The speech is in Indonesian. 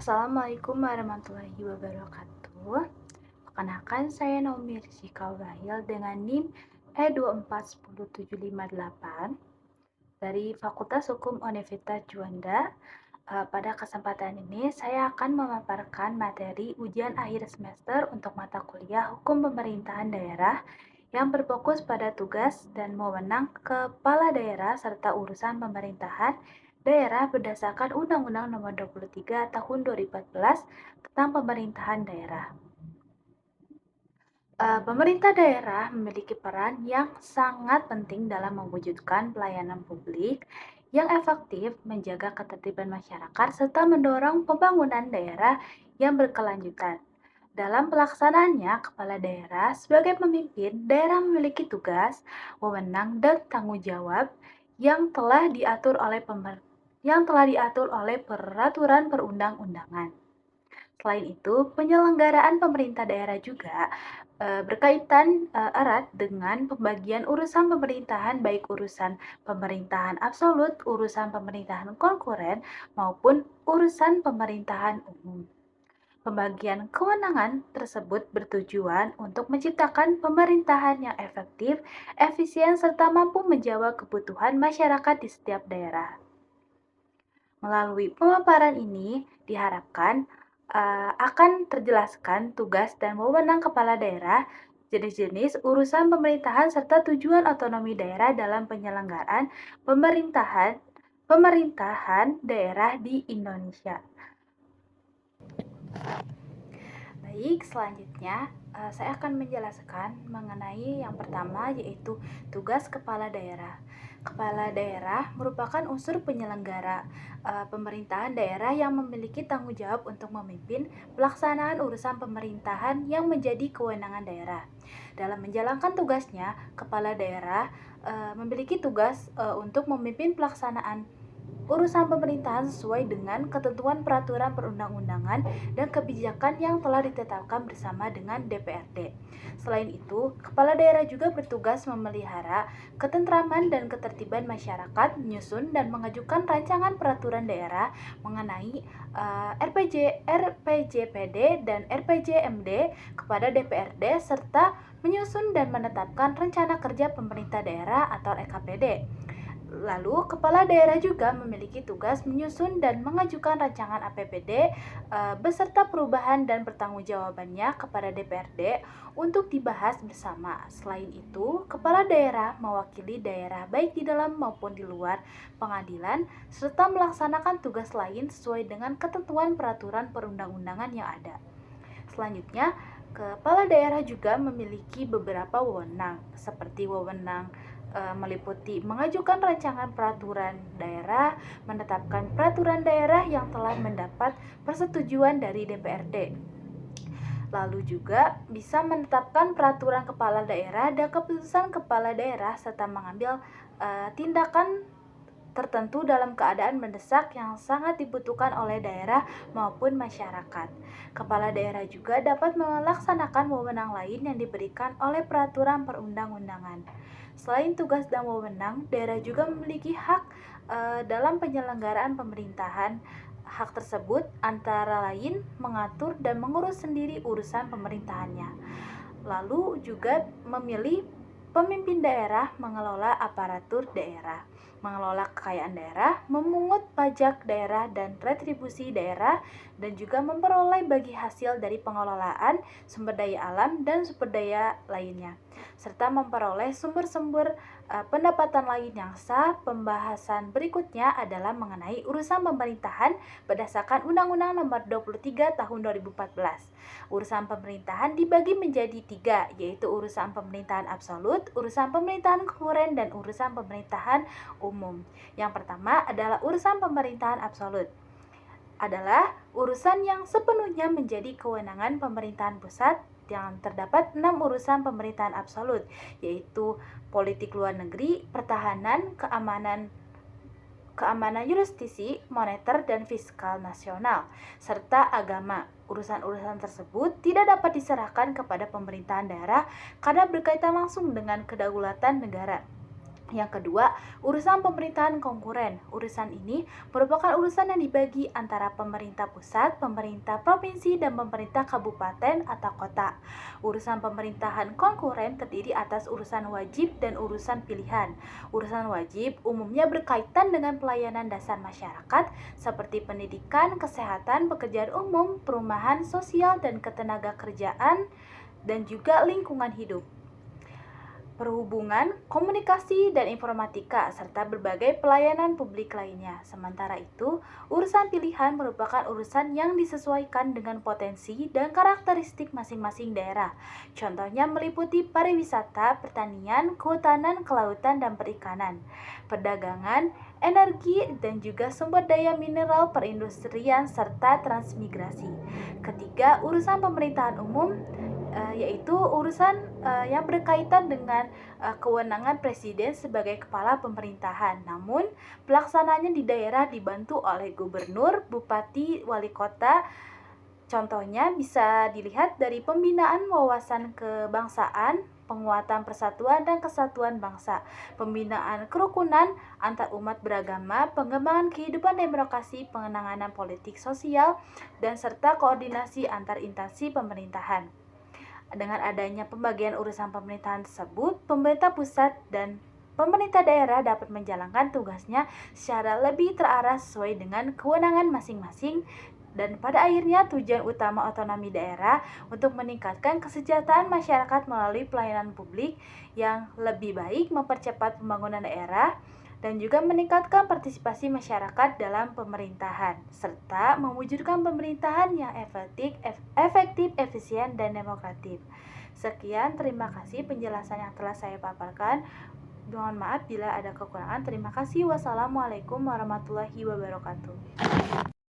Assalamualaikum warahmatullahi wabarakatuh. Perkenalkan, saya Naomi Rizika Wahil dengan NIM E2410758 dari Fakultas Hukum Universitas Juanda. Pada kesempatan ini, saya akan memaparkan materi ujian akhir semester untuk mata kuliah Hukum Pemerintahan Daerah yang berfokus pada tugas dan wewenang kepala daerah serta urusan pemerintahan daerah berdasarkan Undang-Undang Nomor 23 Tahun 2014 tentang Pemerintahan Daerah. Pemerintah daerah memiliki peran yang sangat penting dalam mewujudkan pelayanan publik yang efektif, menjaga ketertiban masyarakat, serta mendorong pembangunan daerah yang berkelanjutan. Dalam pelaksanaannya, kepala daerah sebagai pemimpin daerah memiliki tugas, wewenang, dan tanggung jawab yang telah diatur oleh peraturan perundang-undangan. Selain itu, penyelenggaraan pemerintah daerah juga berkaitan erat dengan pembagian urusan pemerintahan, baik urusan pemerintahan absolut, urusan pemerintahan konkuren, maupun urusan pemerintahan umum. Pembagian kewenangan tersebut bertujuan untuk menciptakan pemerintahan yang efektif, efisien, serta mampu menjawab kebutuhan masyarakat di setiap daerah. Melalui pemaparan ini diharapkan akan terjelaskan tugas dan wewenang kepala daerah, jenis-jenis urusan pemerintahan serta tujuan otonomi daerah dalam penyelenggaraan pemerintahan daerah di Indonesia. Baik, selanjutnya saya akan menjelaskan mengenai yang pertama, yaitu tugas kepala daerah. Kepala daerah merupakan unsur penyelenggara pemerintahan daerah yang memiliki tanggung jawab untuk memimpin pelaksanaan urusan pemerintahan yang menjadi kewenangan daerah. Dalam menjalankan tugasnya, kepala daerah memiliki tugas untuk memimpin pelaksanaan urusan pemerintahan sesuai dengan ketentuan peraturan perundang-undangan dan kebijakan yang telah ditetapkan bersama dengan DPRD. Selain itu, kepala daerah juga bertugas memelihara ketentraman dan ketertiban masyarakat, menyusun dan mengajukan rancangan peraturan daerah mengenai RPJPD dan RPJMD kepada DPRD serta menyusun dan menetapkan rencana kerja pemerintah daerah atau RKPD. Lalu, kepala daerah juga memiliki tugas menyusun dan mengajukan rancangan APBD beserta perubahan dan pertanggungjawabannya kepada DPRD untuk dibahas bersama. Selain itu, kepala daerah mewakili daerah baik di dalam maupun di luar pengadilan serta melaksanakan tugas lain sesuai dengan ketentuan peraturan perundang-undangan yang ada. Selanjutnya, kepala daerah juga memiliki beberapa wewenang, seperti wewenang meliputi mengajukan rancangan peraturan daerah, menetapkan peraturan daerah yang telah mendapat persetujuan dari DPRD. Lalu juga bisa menetapkan peraturan kepala daerah dan keputusan kepala daerah serta mengambil tindakan tertentu dalam keadaan mendesak yang sangat dibutuhkan oleh daerah maupun masyarakat. Kepala daerah juga dapat melaksanakan wewenang lain yang diberikan oleh peraturan perundang-undangan. Selain tugas dan wewenang, daerah juga memiliki hak dalam penyelenggaraan pemerintahan. Hak tersebut antara lain mengatur dan mengurus sendiri urusan pemerintahannya. Lalu juga memilih pemimpin daerah, mengelola aparatur daerah, mengelola kekayaan daerah, memungut pajak daerah dan retribusi daerah, dan juga memperoleh bagi hasil dari pengelolaan sumber daya alam dan sumber daya lainnya, serta memperoleh sumber-sumber pendapatan lain yang sah. Pembahasan berikutnya adalah mengenai urusan pemerintahan berdasarkan Undang-Undang Nomor 23 Tahun 2014. Urusan pemerintahan dibagi menjadi 3, yaitu urusan pemerintahan absolut, urusan pemerintahan konkuren, dan urusan pemerintahan umum. Yang pertama adalah urusan pemerintahan absolut. Adalah urusan yang sepenuhnya menjadi kewenangan pemerintahan pusat, yang terdapat 6 urusan pemerintahan absolut, yaitu politik luar negeri, pertahanan, keamanan justisi, moneter, dan fiskal nasional, serta agama. Urusan-urusan tersebut tidak dapat diserahkan kepada pemerintahan daerah karena berkaitan langsung dengan kedaulatan negara. Yang kedua, urusan pemerintahan konkuren. Urusan ini merupakan urusan yang dibagi antara pemerintah pusat, pemerintah provinsi, dan pemerintah kabupaten atau kota. Urusan pemerintahan konkuren terdiri atas urusan wajib dan urusan pilihan. Urusan wajib umumnya berkaitan dengan pelayanan dasar masyarakat seperti pendidikan, kesehatan, pekerjaan umum, perumahan sosial, dan ketenagakerjaan, dan juga lingkungan hidup, perhubungan, komunikasi, dan informatika, serta berbagai pelayanan publik lainnya. Sementara itu, urusan pilihan merupakan urusan yang disesuaikan dengan potensi dan karakteristik masing-masing daerah. Contohnya meliputi pariwisata, pertanian, kehutanan, kelautan, dan perikanan, perdagangan, energi, dan juga sumber daya mineral, perindustrian, serta transmigrasi. Ketiga, urusan pemerintahan umum yaitu urusan yang berkaitan dengan kewenangan presiden sebagai kepala pemerintahan. Namun, pelaksananya di daerah dibantu oleh gubernur, bupati, wali kota. Contohnya bisa dilihat dari pembinaan wawasan kebangsaan, penguatan persatuan dan kesatuan bangsa, pembinaan kerukunan antar umat beragama, pengembangan kehidupan demokrasi, penanganan politik sosial, dan serta koordinasi antar instansi pemerintahan. Dengan adanya pembagian urusan pemerintahan tersebut, pemerintah pusat dan pemerintah daerah dapat menjalankan tugasnya secara lebih terarah sesuai dengan kewenangan masing-masing, dan pada akhirnya tujuan utama otonomi daerah untuk meningkatkan kesejahteraan masyarakat melalui pelayanan publik yang lebih baik, mempercepat pembangunan daerah, dan juga meningkatkan partisipasi masyarakat dalam pemerintahan, serta mewujudkan pemerintahan yang efektif, efisien, dan demokratis. Sekian, terima kasih penjelasan yang telah saya paparkan. Mohon maaf bila ada kekurangan. Terima kasih. Wassalamualaikum warahmatullahi wabarakatuh.